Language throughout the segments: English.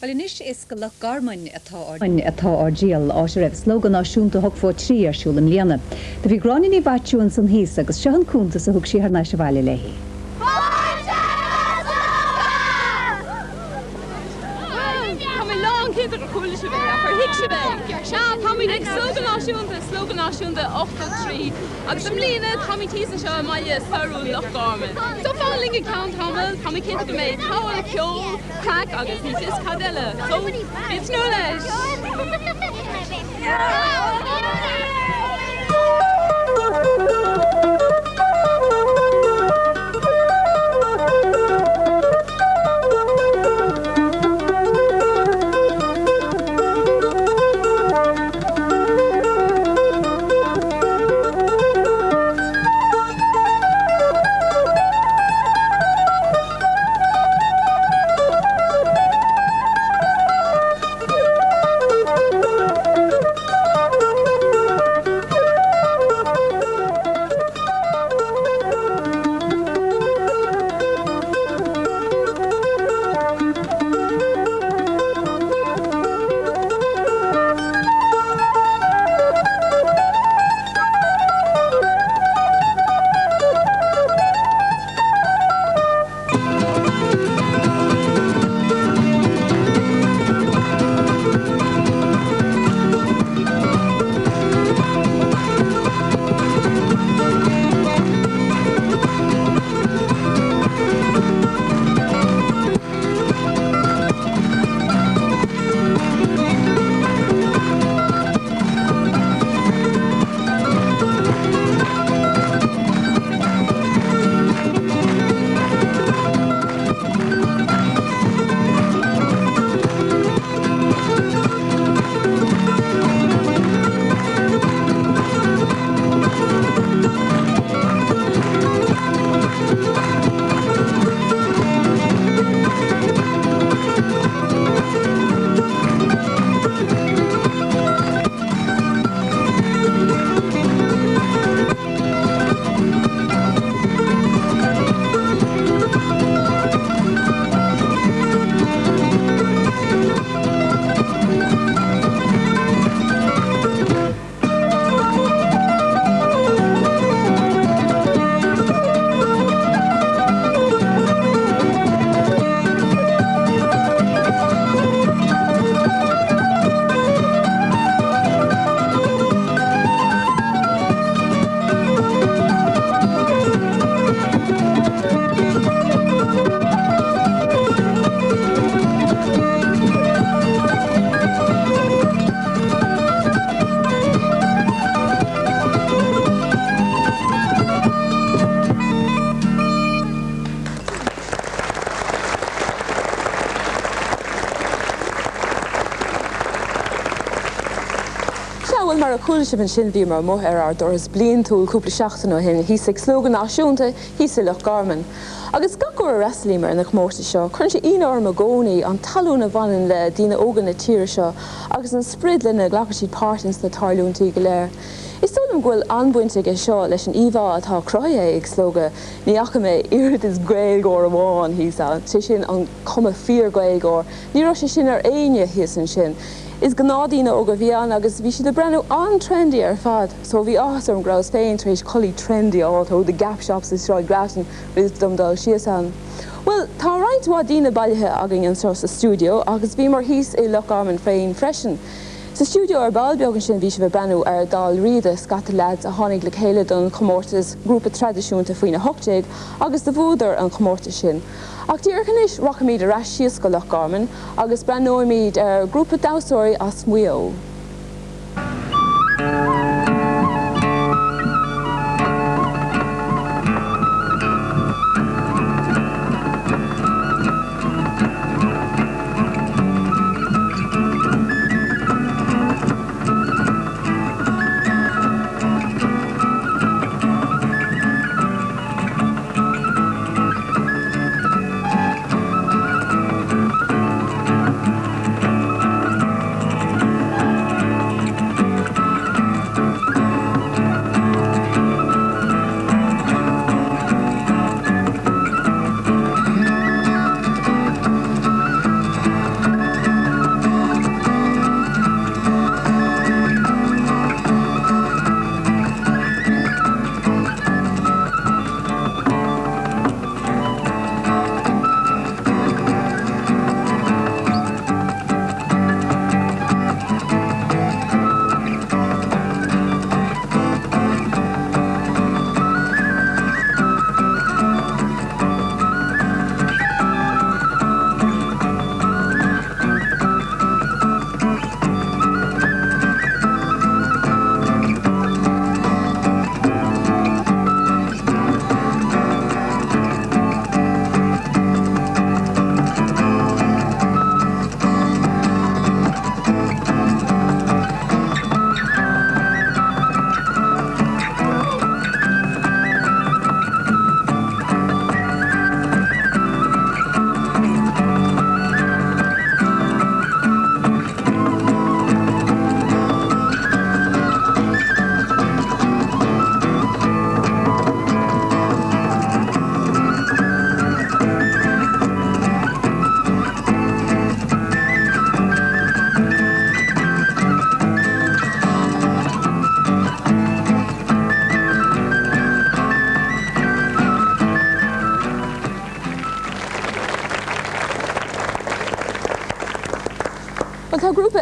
Well inis is go Loch Garman atá ar díal á raibh Slogadh Náisiúnta thug fór trí arsúil an líana. Tá bhí Gráinne ní Mhaitiú an san híos agus sean cúnta sa thug sí ar Náisiúnta léhi. Slogadh Náisiúnta 83 agus am líana Tommy Teason seo maiile sarú Loch Garman. So fáling account hamil, Tommy Kid go méid táil ceol, crack agus ní is cadile. So it's no leis. Mar a cúilse an sin bhí mar moth ar doras blion túil cúpla seachtain ó hin hís ag Slogadh Náisiúnta hís Loch Garman. Agus gacur a wrestlímar na chmórta seo, chun sé inar a gcónaí an talún a bhanan le dína ógan na tíre seo agus an sprid le na glacatí pártins na tarlúntaí go léir. Is tólam ghfuil anbuinte é seo leis an íomhá atá croithe ag Slogadh ní acha mé irid is gréilgóir amháin hísa, sé sin an cuma fíor gréilgóir, ní raibh sé sin ar aine híos an sin. Is gnádaína óga bhíán agus bhí si de brenn an trendy ar fad, so bhí áthar an grás féin trééis choí trendy átó de gap shops is ráid gratin ris domdal sios an. Well, tá right dína bailithe agin an sa studio agus bhí mar híos é Loch Garman féin freisin. Sa studio ar bailbeag sin bhí si bh brenn ar dal riada scata lads a tháinig le chéile don chomórtas grúpa tradiisiúnta faoine hochtéig agus de bhúdar an chomórta sin. Ach díorchanis rochamíd a ras síos go Loch Garman agus brenóimíd ar grúpa dáúirí as Mhaitiú.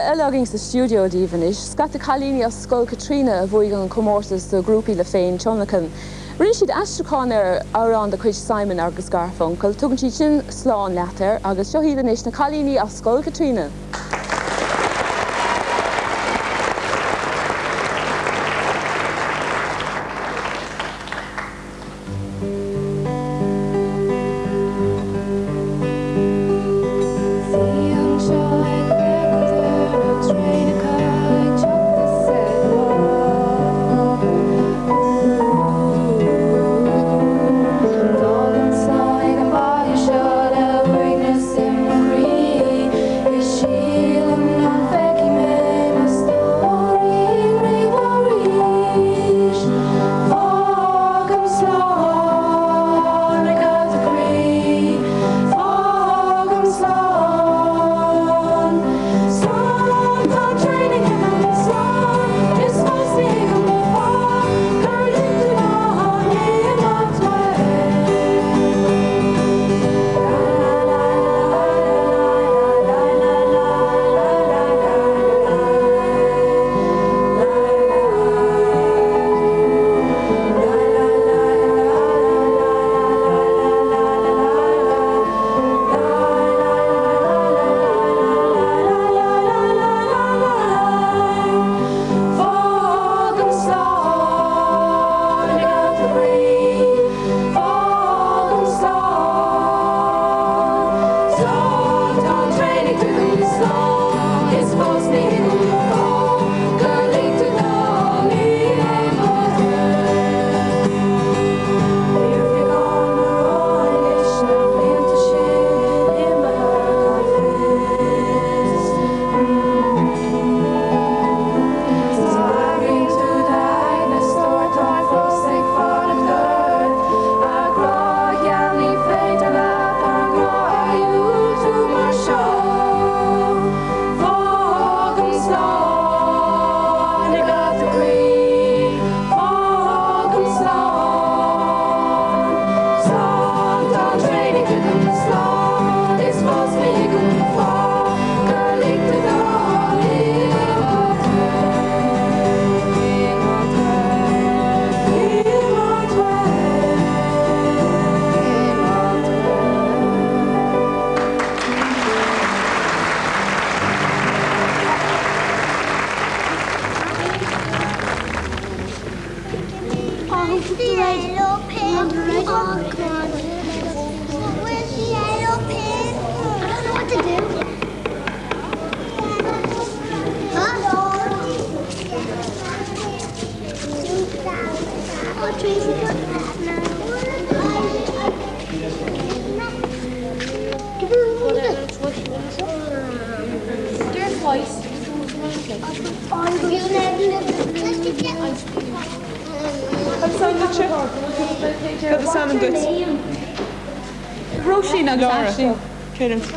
eilaging sa studio díhan is, scata chalíní as Scoil Katrina a bhuaig an comórtas do grúpi le féin Tionlacan. Rinne siad astracán árán de chuid Simon agus Garfunkel, tugann siad sin sláán leatar agus seo hílan is na chalíní as Scoil Katrina.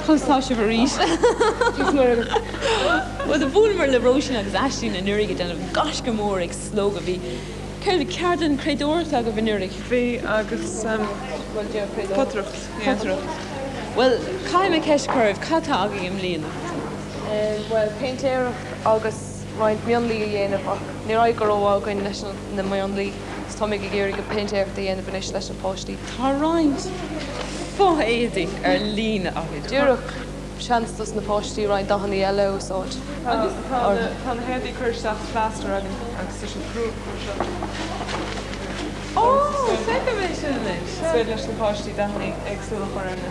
Constá for rís. Well, the búlmar le Roisin agus Aisling na nurig den gosh go mór ag Slogadh bhí. Ceir ceardan creidúirt a go bhnurig. Bhí agus potrucht. Well, caiim a ceis curvh catá agaí im líana. Well, paintéireach agus roiint mionlaí a dhéanamh ní raibh go róháil goin national na mionlaí tá mé go géirí go paintéireach a dhéanamh inis leis an póistí. Tá roiint. Fá éidir lína agad. Dúireach seanstas na póistí roiint dahanna eile úsáid. Tá na héadaí chuirteach pláster agus is an crú chuirteach. Fecha mé sin leis. Suid leis na póistí dahanna agsúla chuirne.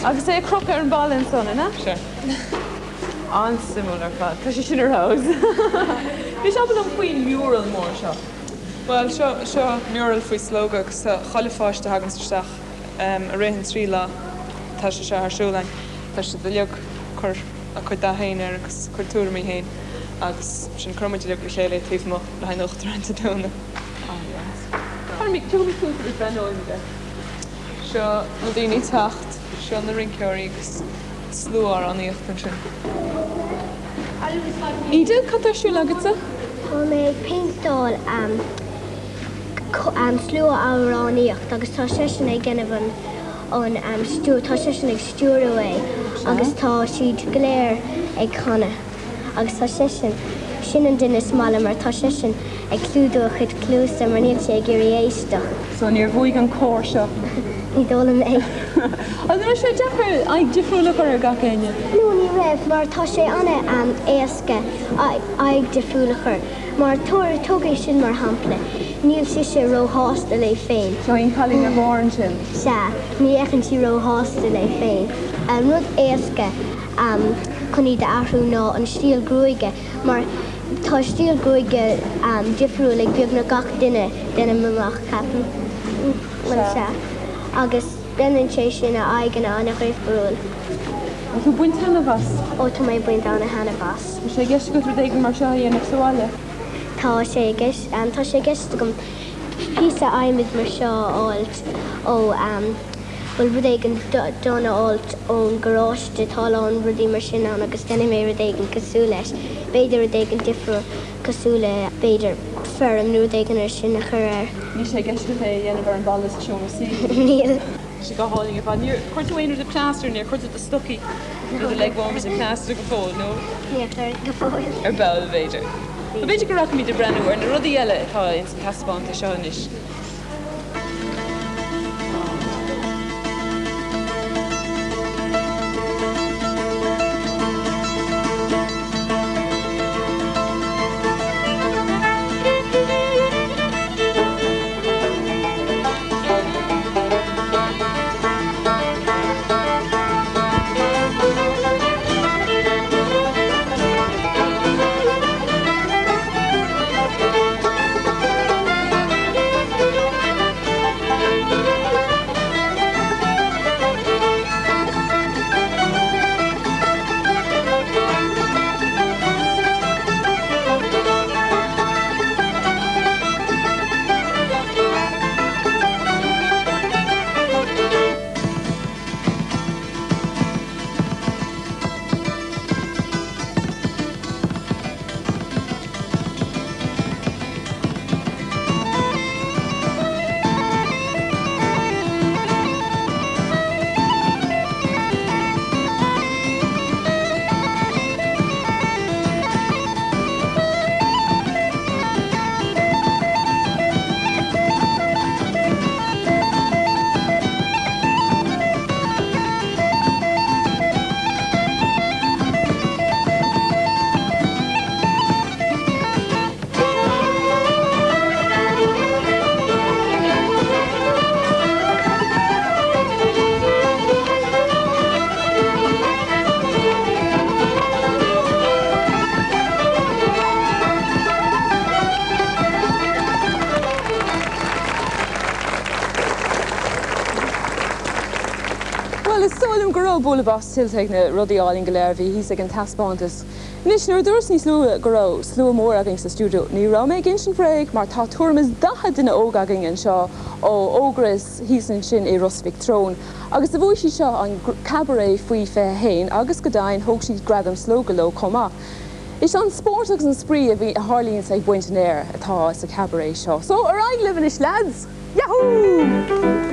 Agus é crocha ar an ballin sonna, na? Sure. An similar fad. Tá sé sin ar haus. Bhí se an faoin mural mór seo. Well, seo mural faoi Slogadh agus chalafáiste hagan isteach a réhann trí lá tá sé arsúlainn. Tá sé do leog chur a chuid dahéin agus chuirtúra mí héin agus sin cromid leog le chéile tíomh le hain ochtaranta dúna. Har mí túmí túmpa is benóide. Seo na daoine tacht, seo na rinceirí agus slúar an íochtan sin. Idir catarsú legatsa? Mé pintáil slú áráníocht agus tá sé sin ag gnimhan an stúr tá sé sin ag stúr away agus tá siad gléir ag chana agus tá sé sin an duine smála mar tá sé sin ag clúdú chud clústa mar níl sé gur éisteach. So níor bhuaig an cóir seo. Ní dóla mé. An nu sé deapair ag difriúla ar ga céine. No ní raibh mar tá sé anna éasca ag difriúlachar mar tógéis sin mar hampla. Níl si sé róhásta le féin. Seo on chalí na bháin sin. Se, ní echan si róhásta le féin. Rud éasca chuní de ahrú ná an stíl grúige mar tá stíl grúige difriúil ag beag na gach duine mamach capan. Se. Agus brennen sé sin a aigen anna réifbrúil. An tú buint hena bhas? Ó tá mé buint anna hena bhas. Sé gceist go dhégan mar seo dhéanamh sáile? Tá sé gceist gom písa aimid mar seo áilt ó bhfuil rud éigen donna áilt ón garáiste táláin rudí mar sin an agus denna mé rud éigen cosú leis. Beidir rud éigen difriú cosú le beidir ferm nu éigen ar sin na chuir. Ní sé gceist go dhéanamh ar an ballas seomra sí. Níl. She got holding it on. Court away the plaster near court the stucky. The leg warmers in plaster go fall, no? Níl go fáil. Or bell vader. The vader go rock me the brand new and the ruddy yellow in some caspon to shonish. Bula bas tilteag na rudaáling go léir bhí hí ag an taspáantas. Nis nuair dúras níos goró slú mór agin sa stúdio. Ní ra méid gin sin fréig mar tá tuamas datha duine ógagin an seo ó ógras hísan sin i Rusvic trón. Agus a bhfuil si seo an cabaret faoi fé hain agus go dain thóg siad gradam Slogadh comá. Is an sport agus an sprí a bhí a Harlíonn ag buint an air atá sa cabaret seo. So ar ag living is lads. Yahoo!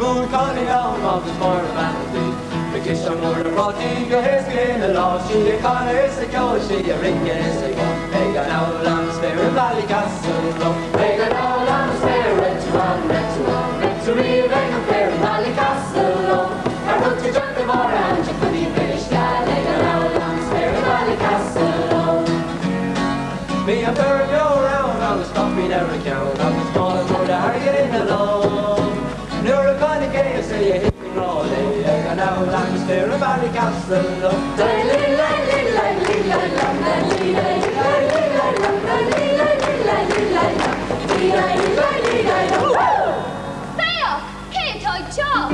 boon calling down of the more vanity. The kiss on more the rotting, your hair's in the law, she the corner is a cow, she a ring is a gun. They got now lambs fair in Valley Castle. They got now lambs fair, red to one, red to one, red to real, red and fair in Valley Castle. I wrote to John the Bar and you couldn't finish that. They got now lambs fair in Valley Castle. Me and Bird go round, I was stopping every count. I was calling for the Harrigan alone. You're a kind of gay, so you hit me all day. And now I'm there in Valley Castle. Theo, can't I jump?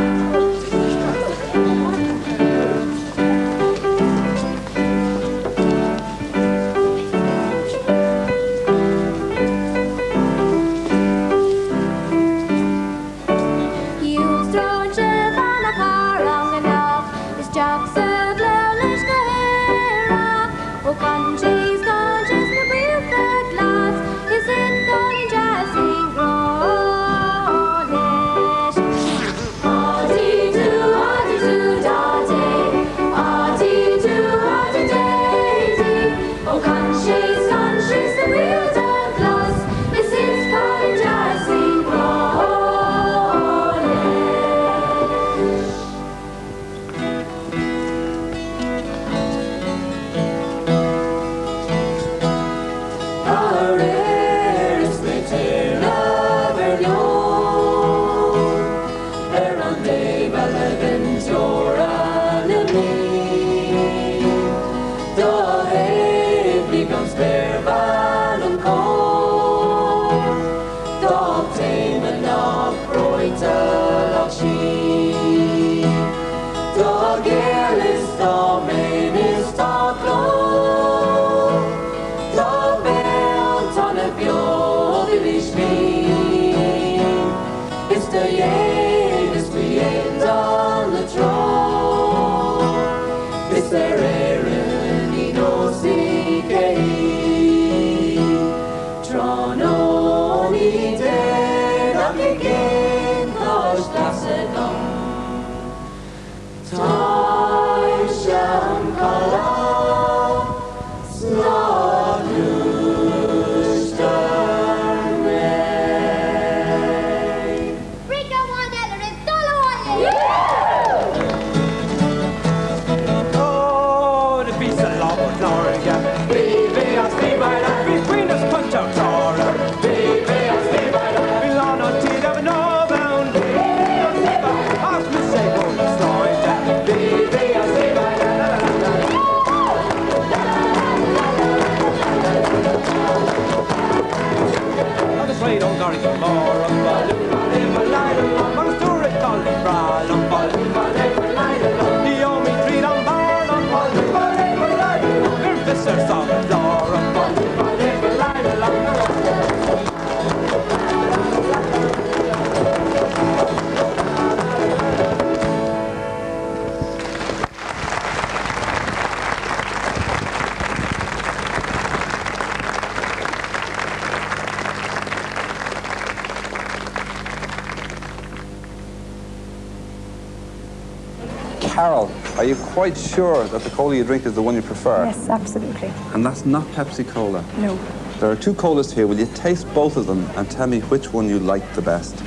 Carol, are you quite sure that the cola you drink is the one you prefer? Yes, absolutely. And that's not Pepsi Cola? No. There are two colas here. Will you taste both of them and tell me which one you like the best?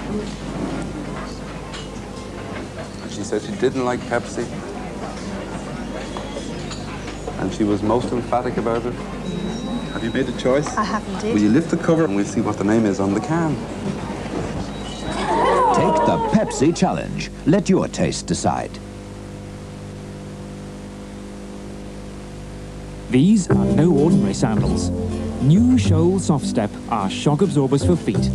She said she didn't like Pepsi. And she was most emphatic about it. Have you made a choice? I have indeed. Will you lift the cover and we'll see what the name is on the can? Take the Pepsi challenge. Let your taste decide. These are no ordinary sandals. New Shoal Soft Step are shock absorbers for feet.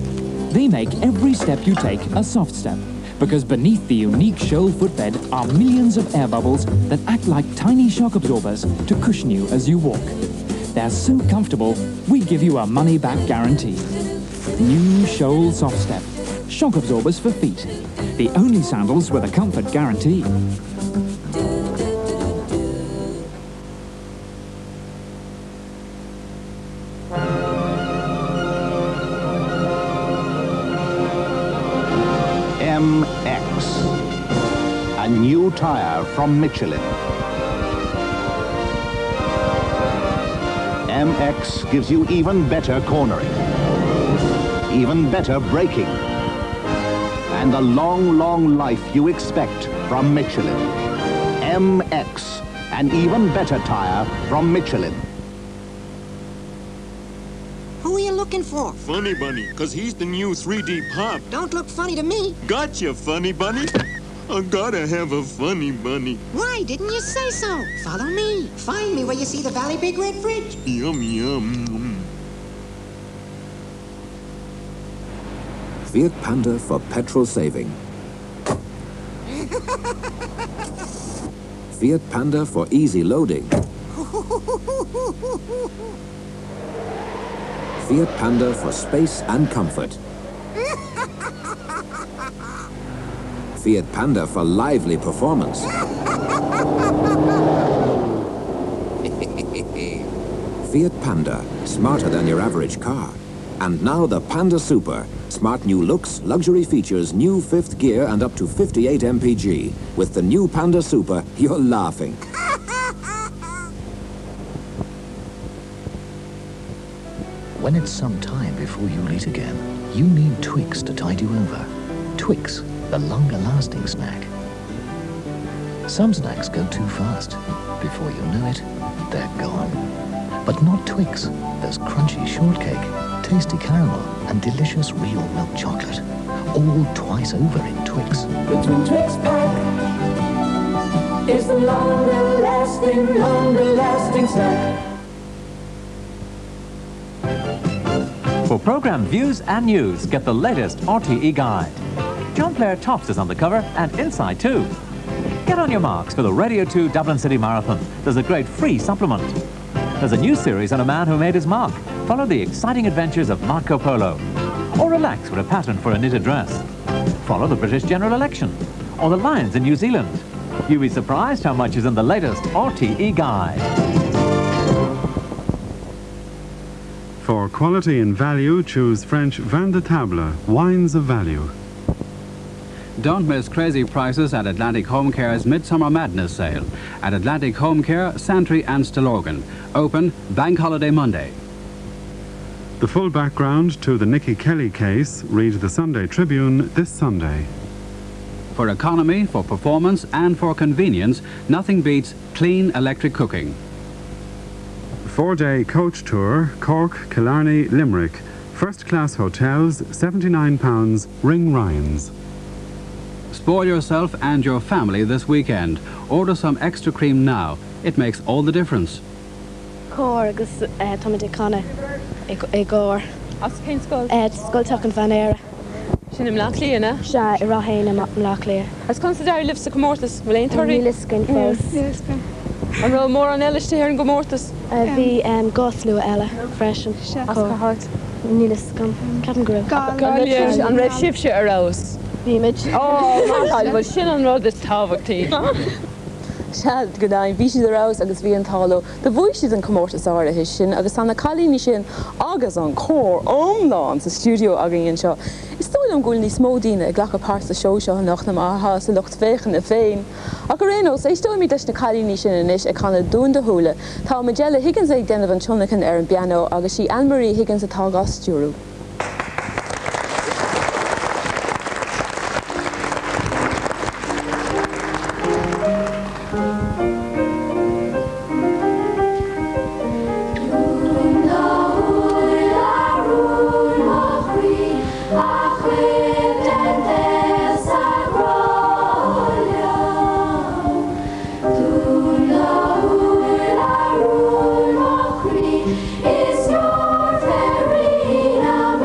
They make every step you take a soft step, because beneath the unique Shoal footbed are millions of air bubbles that act like tiny shock absorbers to cushion you as you walk. They're so comfortable, we give you a money-back guarantee. New Shoal Soft Step, shock absorbers for feet. The only sandals with a comfort guarantee. MX. new tire from Michelin. MX gives you even better cornering, even better braking, and the long, long life you expect from Michelin. MX, an even better tire from Michelin. Who are you looking for? Funny Bunny, because he's the new 3D pop. Don't look funny to me. Gotcha, Funny Bunny. I gotta have a Funny Bunny. Why didn't you say so? Follow me. Find me where you see the Valley Big Red Fridge. Yum, yum. Fiat Panda for petrol saving. Fiat Panda for easy loading. Fiat Panda for space and comfort. Fiat Panda for lively performance. Fiat Panda, smarter than your average car. And now the Panda Super. Smart new looks, luxury features, new 5th gear and up to 58 mpg. With the new Panda Super, you're laughing. When it's some time before you'll eat again, you need Twix to tide you over. Twix, the longer-lasting snack. Some snacks go too fast. Before you know it, they're gone. But not Twix. There's crunchy shortcake, tasty caramel, and delicious real milk chocolate. All twice over in Twix. Between Twix pack is the longer-lasting snack. For programme views and news, get the latest RTE guide. John Player Tops is on the cover and inside too. Get on your marks for the Radio 2 Dublin City Marathon. There's a great free supplement. There's a new series on a man who made his mark. Follow the exciting adventures of Marco Polo. Or relax with a pattern for a knitted dress. Follow the British general election. Or the Lions in New Zealand. You'll be surprised how much is in the latest RTE guide. For quality and value, choose French Vin de Table, wines of value. Don't miss crazy prices at Atlantic Home Care's Midsummer Madness sale. At Atlantic Home Care, Santry and Stillorgan. Open Bank Holiday Monday. The full background to the Nicky Kelly case, read the Sunday Tribune this Sunday. For economy, for performance and for convenience, nothing beats clean electric cooking. 4-day coach tour, Cork, Killarney, Limerick. First-class hotels, £79, ring Ryans. Spoil yourself and your family this weekend. Order some extra cream now. It makes all the difference. Cór agus táid canna I gcóir. As cén scoil? Scoil tucan fan éire. Sin im lech líana? Se I rathéin am lech lia. As consider liv sa gomórtas, bhfuil éon toirí? Níliscin fós. An bhfuil mór an eile ar an gomórtas? Bhí gáslú eile freisin. As go hart? Níliscin. Ceapan gribh. An raibh sibse arás. Bhíimiid. Máil bhfuil sin an rud is tábhachtaí. Sead go dain bhí siad arás agus bhí an tála. De bhuaigh siad an comórtas áirithe sin agus anna cailíní sin agus an cór omláin sa stúdio agan an seo. Is tóil an gúil níos mó daoine ag ghlacha páirt sa seo seo nach na átha sa lucht féchan a féin. A go réanos, é tóil mí deis na cailíní sin inis ag chana dún de thula. Tá Magella Higgins ag déanamh an tionachan ar an piano agus sí Anne-Marie Higgins atá gasúrú. Is your Verena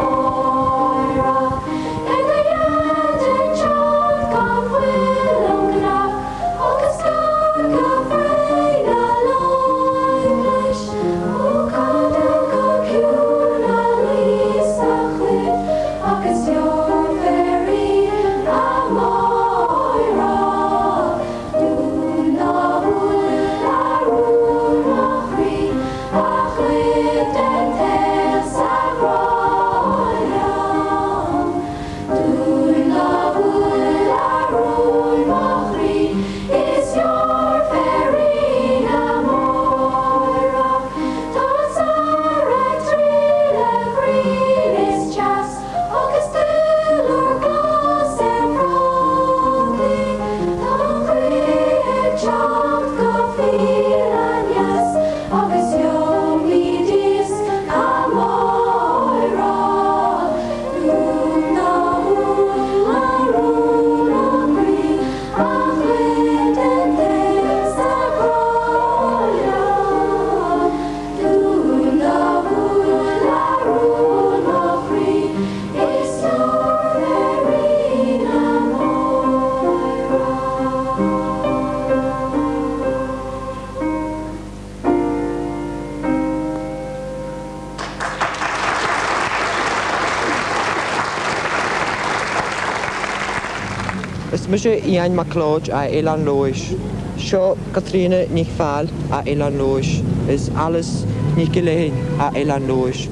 Is mu sé íon maclóid a Élan Lois. Seo Katrina ní fáil a Élan Lois. Is alles ní giléin a Élan Lois.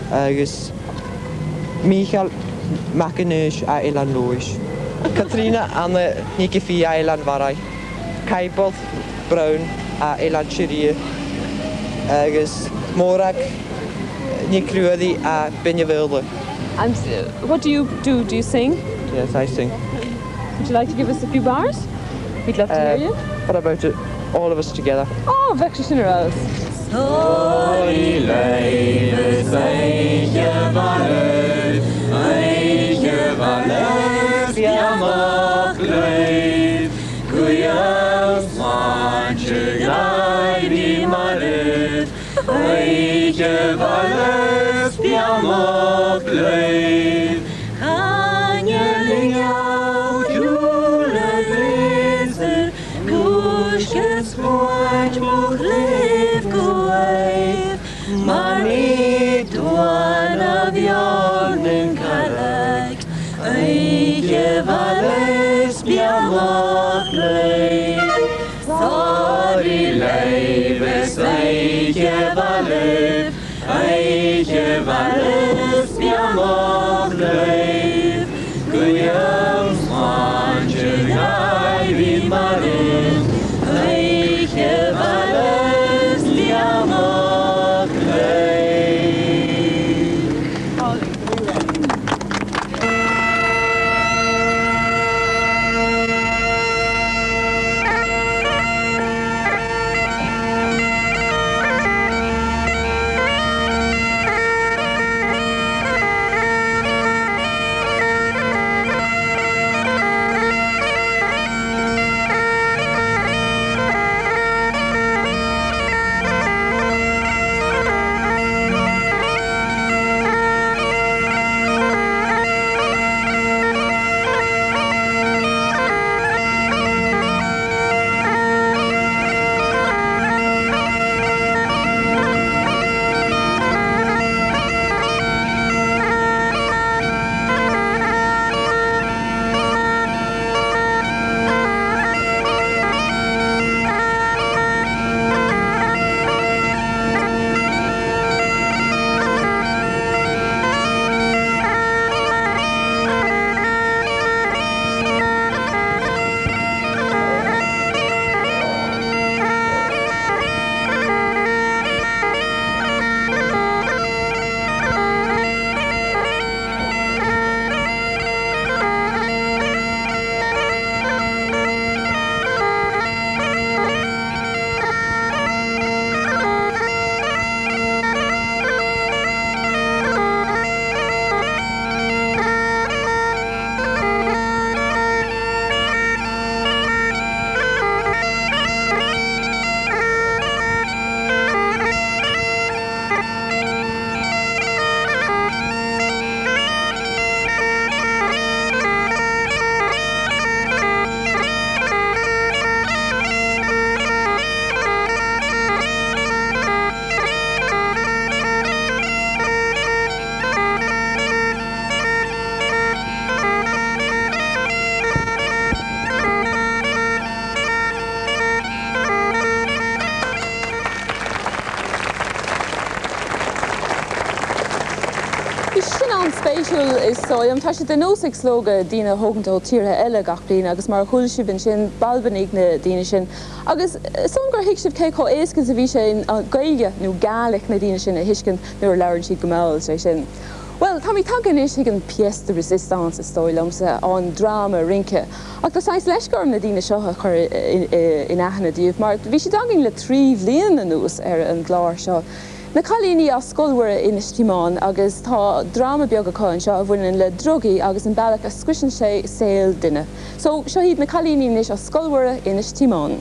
Agus Michael Macinus a Élan Lois. Katrina Anna ní fi a Élan Varai. Caibol Brown a Élan Chiria. Agus Morag ní cruadi a Benjavilde. And what do you do? Do you sing? Yes, I sing. Would you like to give us a few bars? We'd love to hear you. What about it? All of us together. Oh, Vector Generals. Sorry, ladies, eiche valles, biamach leid, gwyas manche gaidi marid, eiche valles, biamach leid, kanyelinga, jule lezer, gushkes moach moch lev goev, mani duan avionen kalek, eiche valles, biamach leid, sorry leibes, eiche valles, biamach leid, gwyam manche gaidi marin, eiche valles, biamach leid. Spéisiúil is sóim tá si den nóigh slóga dína thugantá tíortha eile gach bliana agus mar chuil sibn sin balbanig na daine sin. Agus son gur hiic sibh cé có éascin sa bhí sé an gaige nó gaach na daine sin a hiiscin nuair leabhann siad go máil sé sin. Well, tá mí tagan is an pièce de résistance is stoilmsa an drama rinke. Ach tá sais leisgorm na daine seo chur in aithna díomh, mar bhí si dagin le 3 bhliain na nús ar an gláir seo. Na chalíní a scoilmhara inis tímán agus tá drama beag aáin seo a bhfuin le drogaí agus an bailach a scuisin sé saoil duine. So seo iad na chalíní inis a scoilmhara inis tímán.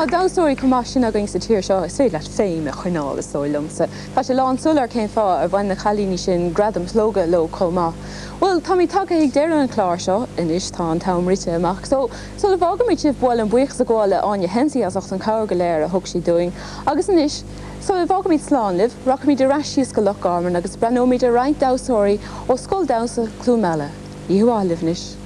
Dá sóí cumáisina going sa tíir seo sé le féim a chuináil is sóilumsa. Tá sé lán solar céim fá ar bhain na chalíní sin gradam slóga lo comá. Well, tá mí take ag deir an clár seo inis tá an tam rite amach. So le bhága mí sibh bhil an buich sa gáile áine hensaí as an cabhar go léir a thug sí doing. Agus inis, so le bhága mí slánlih, rocha mí de raisios go Loch Garman agus brenómí de rhaint dásóirí ó scóil dása clúmeile. Ihuá livnis.